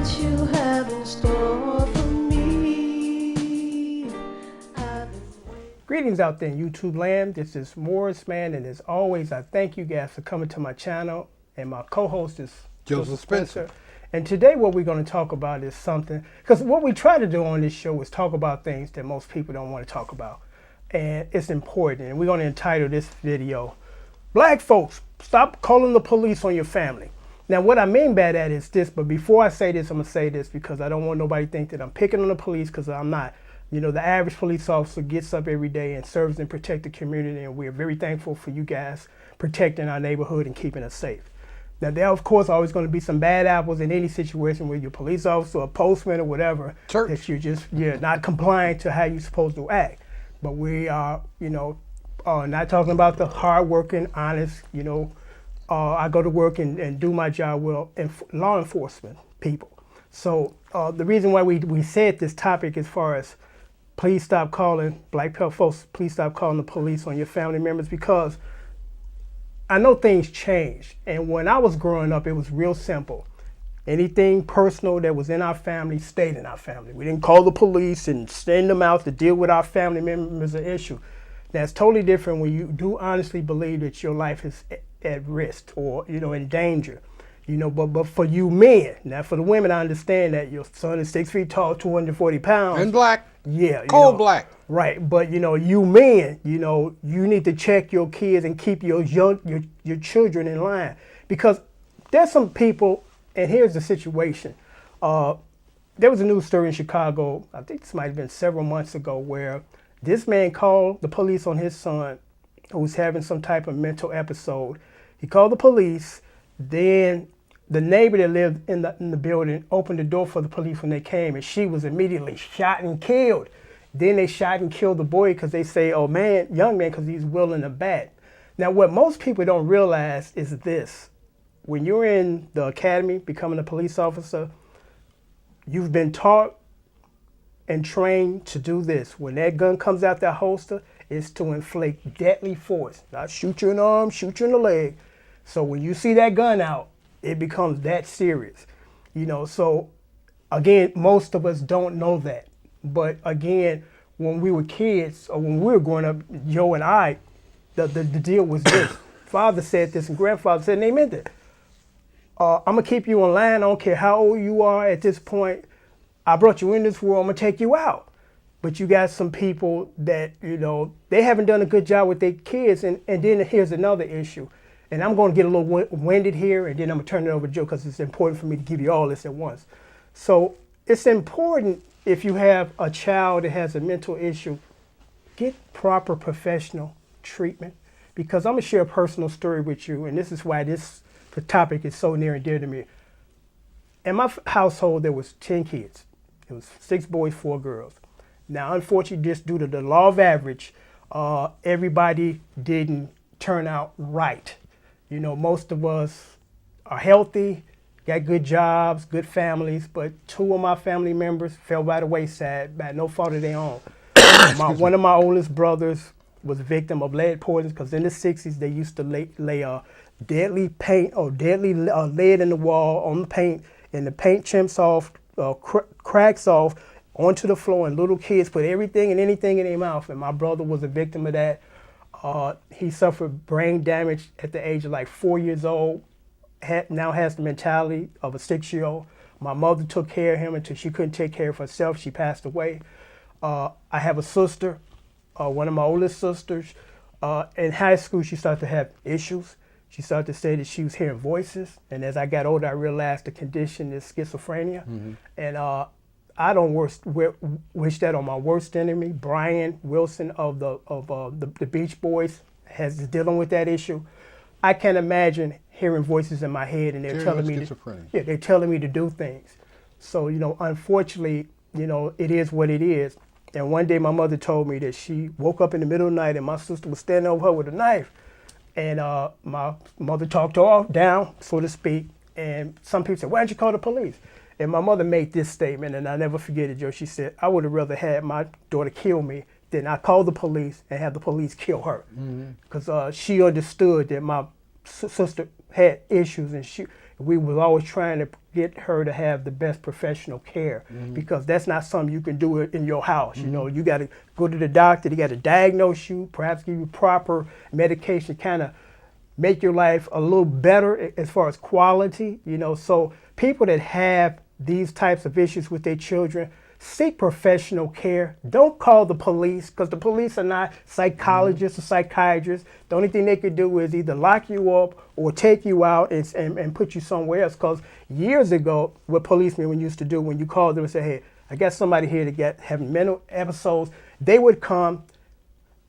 what you have in store for me. Greetings out there in YouTube land. This is Morris, man, and as always, I thank you guys for coming to my channel. And my co-host is Joseph Spencer. And today what we're going to talk about is something, because what we try to do on this show is talk about things that most people don't want to talk about. And it's important. And we're going to entitle this video, Black Folks, Stop Calling the Police on Your Family. Now, what I mean by that is this, but before I say this, I'm going to say this because I don't want nobody to think that I'm picking on the police, because I'm not. You know, the average police officer gets up every day and serves and protects the community, and we're very thankful for you guys protecting our neighborhood and keeping us safe. Now, there, of course, always going to be some bad apples in any situation where you're a police officer or a postman or whatever, that you're just not compliant to how you're supposed to act. But we are, not talking about the hardworking, honest, I go to work and do my job well, law enforcement people. So the reason why we said this topic as far as please stop calling, Black folks, please stop calling the police on your family members, because I know things change. And when I was growing up, it was real simple. Anything personal that was in our family stayed in our family. We didn't call the police and send them out to deal with our family members an issue. That's totally different when you do honestly believe that your life is at risk or, in danger. But for you men, now for the women, I understand that your son is 6 feet tall, 240 pounds. And black. Yeah. Cold black. Right. But, you men, you need to check your kids and keep your children in line. Because there's some people, and here's the situation. There was a news story in Chicago, I think this might have been several months ago, where this man called the police on his son who was having some type of mental episode. He called the police. Then the neighbor that lived in the building opened the door for the police when they came, and she was immediately shot and killed. Then they shot and killed the boy because they say, oh man, young man, because he's willing to bat. Now what most people don't realize is this. When you're in the academy becoming a police officer, you've been taught and trained to do this. When that gun comes out that holster, it's to inflict deadly force. Not shoot you in the arm, shoot you in the leg. So when you see that gun out, it becomes that serious. So again, most of us don't know that. But again, when we were kids or when we were growing up, Joe and I, the deal was this. Father said this and grandfather said, and they meant it. I'm gonna keep you in line. I don't care how old you are at this point. I brought you in this world, I'm gonna take you out. But you got some people that, they haven't done a good job with their kids. And then here's another issue. And I'm gonna get a little winded here, and then I'm gonna turn it over to Joe because it's important for me to give you all this at once. So it's important, if you have a child that has a mental issue, get proper professional treatment. Because I'm gonna share a personal story with you, and this is why the topic is so near and dear to me. In my household, there was 10 kids. It was 6 boys, 4 girls. Now, unfortunately, just due to the law of average, everybody didn't turn out right. Most of us are healthy, got good jobs, good families, but 2 of my family members fell by the wayside by no fault of their own. One of my oldest brothers was a victim of lead poisoning, because in the 60s, they used to lay deadly paint or deadly lead in the wall on the paint, and the paint chimps off, cracks off onto the floor, and little kids put everything and anything in their mouth. And my brother was a victim of that. He suffered brain damage at the age of like 4 years old, now has the mentality of a 6-year-old. My mother took care of him until she couldn't take care of herself. She passed away. I have a sister, one of my oldest sisters. In high school, she started to have issues. She started to say that she was hearing voices. And as I got older, I realized the condition is schizophrenia. Mm-hmm. And I don't wish that on my worst enemy. Brian Wilson of the Beach Boys is dealing with that issue. I can't imagine hearing voices in my head and they're telling me to do things. So, unfortunately, it is what it is. And one day my mother told me that she woke up in the middle of the night and my sister was standing over her with a knife. And my mother talked her off down, so to speak. And some people said, why didn't you call the police? And my mother made this statement, and I'll never forget it, Joe. She said, I would have rather had my daughter kill me than I call the police and have the police kill her. Because she understood that my sister had issues, and we was always trying to get her to have the best professional care, because that's not something you can do it in your house. You know, you got to go to the doctor. They got to diagnose you, perhaps give you proper medication, kind of make your life a little better as far as quality. You know, so people that have these types of issues with their children, seek professional care. Don't call the police, because the police are not psychologists or psychiatrists. The only thing they could do is either lock you up or take you out and put you somewhere else. Because years ago, what policemen used to do, when you called them and say, hey, I got somebody here to having mental episodes, they would come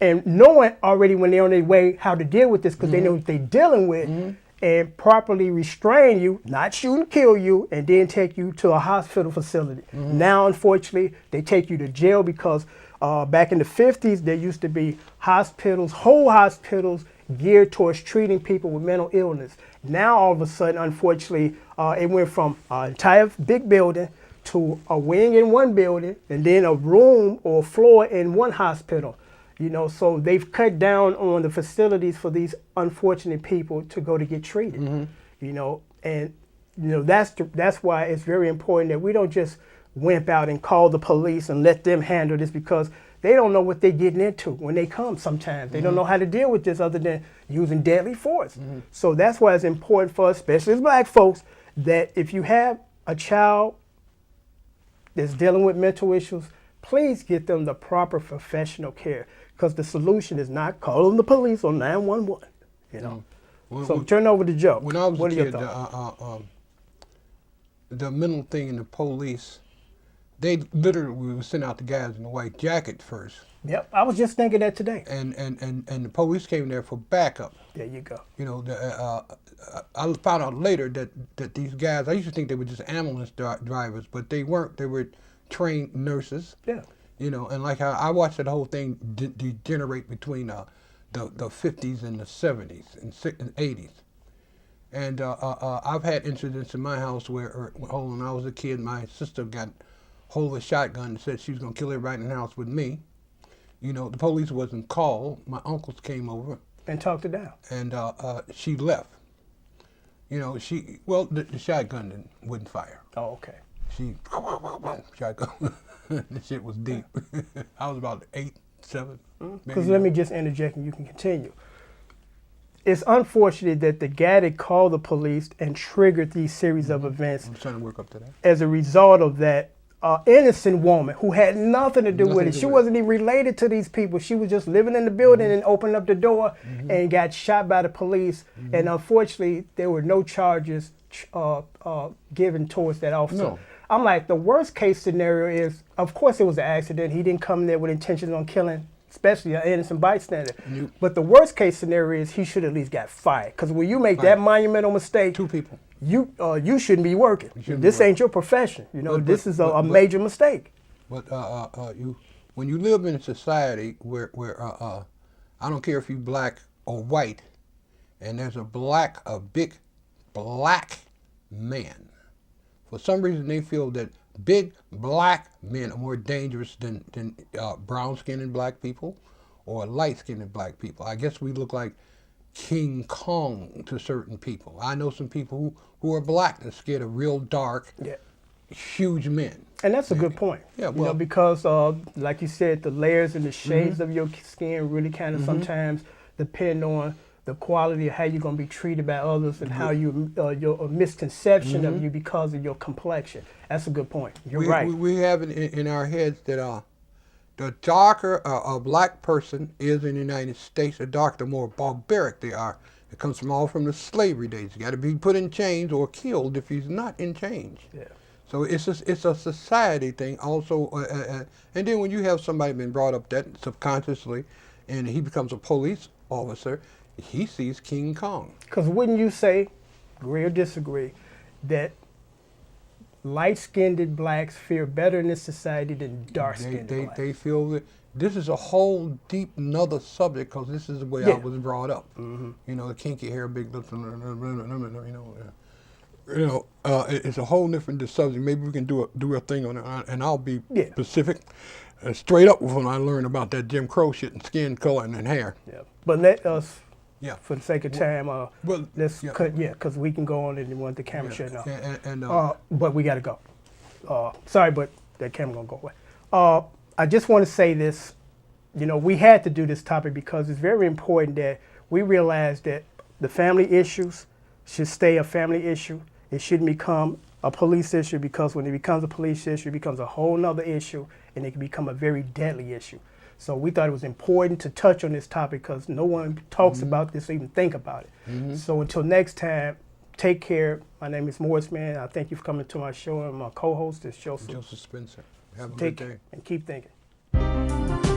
and knowing already when they're on their way how to deal with this, because they know what they're dealing with, and properly restrain you, not shoot and kill you, and then take you to a hospital facility. Now, unfortunately, they take you to jail, because back in the 50s, there used to be hospitals, whole hospitals, geared towards treating people with mental illness. Now, all of a sudden, unfortunately, it went from an entire big building to a wing in one building, and then a room or a floor in one hospital. You know, so they've cut down on the facilities for these unfortunate people to go to get treated. You know, and you know that's why it's very important that we don't just wimp out and call the police and let them handle this, because they don't know what they're getting into when they come. Sometimes they don't know how to deal with this other than using deadly force. So that's why it's important for us, especially as black folks, that if you have a child that's dealing with mental issues, please get them the proper professional care, because the solution is not calling the police on 911. You know. So turn over to Joe. When I was what a are your kid, thoughts? the mental thing in the police, they literally would send out the guys in the white jacket first. Yep, I was just thinking that today. And the police came there for backup. There you go. You know, I found out later that these guys, I used to think they were just ambulance drivers, but they weren't. They were trained nurses. Yeah. You know, and like I watched that whole thing degenerate between the 50s and the 70s and 80s. And I've had incidents in my house where when I was a kid, my sister got hold of a shotgun and said she was going to kill everybody in the house with me. You know, the police wasn't called. My uncles came over. And talked it down. And she left. You know, the shotgun wouldn't fire. Oh, okay. She, shotgun. The shit was deep. I was about 8, 7. Because let me just interject and you can continue. It's unfortunate that the guy that called the police and triggered these series of events, I'm trying to work up to that. as a result of that, innocent woman who had nothing to do with it. She wasn't even related to these people. She was just living in the building and opened up the door and got shot by the police. And unfortunately, there were no charges given towards that officer. No. I'm like, the worst case scenario is, of course it was an accident. He didn't come there with intentions on killing, especially an innocent bystander. But the worst case scenario is he should at least got fired. Because when you make that monumental mistake, 2 people. you shouldn't be working. This ain't your profession. You know, this is a major mistake. But when you live in a society where I don't care if you're black or white, and there's a big black man. For some reason, they feel that big black men are more dangerous than brown-skinned black people or light-skinned black people. I guess we look like King Kong to certain people. I know some people who are black and scared of real dark, huge men. And that's a good point. Yeah, well, because like you said, the layers and the shades of your skin really kind of sometimes depend on the quality of how you're going to be treated by others and how you your misconception of you because of your complexion. That's a good point. You're right. We have in our heads that the darker a black person is in the United States, the darker, the more barbaric they are. It comes from the slavery days. You got to be put in chains or killed if he's not in chains. Yeah. So it's a society thing also. And then when you have somebody been brought up that subconsciously, and he becomes a police officer, he sees King Kong. Because wouldn't you say, agree or disagree, that light-skinned blacks fare better in this society than dark-skinned blacks? They feel that this is a whole deep another subject, because this is the way I was brought up. You know, the kinky hair, big lips, it's a whole different subject. Maybe we can do a thing on it, and I'll be specific, straight up when I learn about that Jim Crow shit and skin color and hair. Yeah. But let us Yeah. For the sake of time, Well, let's yeah. cut. Yeah, because we can go on and want the camera shut off. And But we got to go. Sorry, but that camera gonna go away. I just want to say this. You know, we had to do this topic because it's very important that we realize that the family issues should stay a family issue. It shouldn't become a police issue, because when it becomes a police issue, it becomes a whole nother issue, and it can become a very deadly issue. So we thought it was important to touch on this topic because no one talks about this or even think about it. So until next time, take care. My name is Morris, man. I thank you for coming to my show, and my co-host is Joseph. Joseph Spencer. Have a good Take day. care and keep thinking.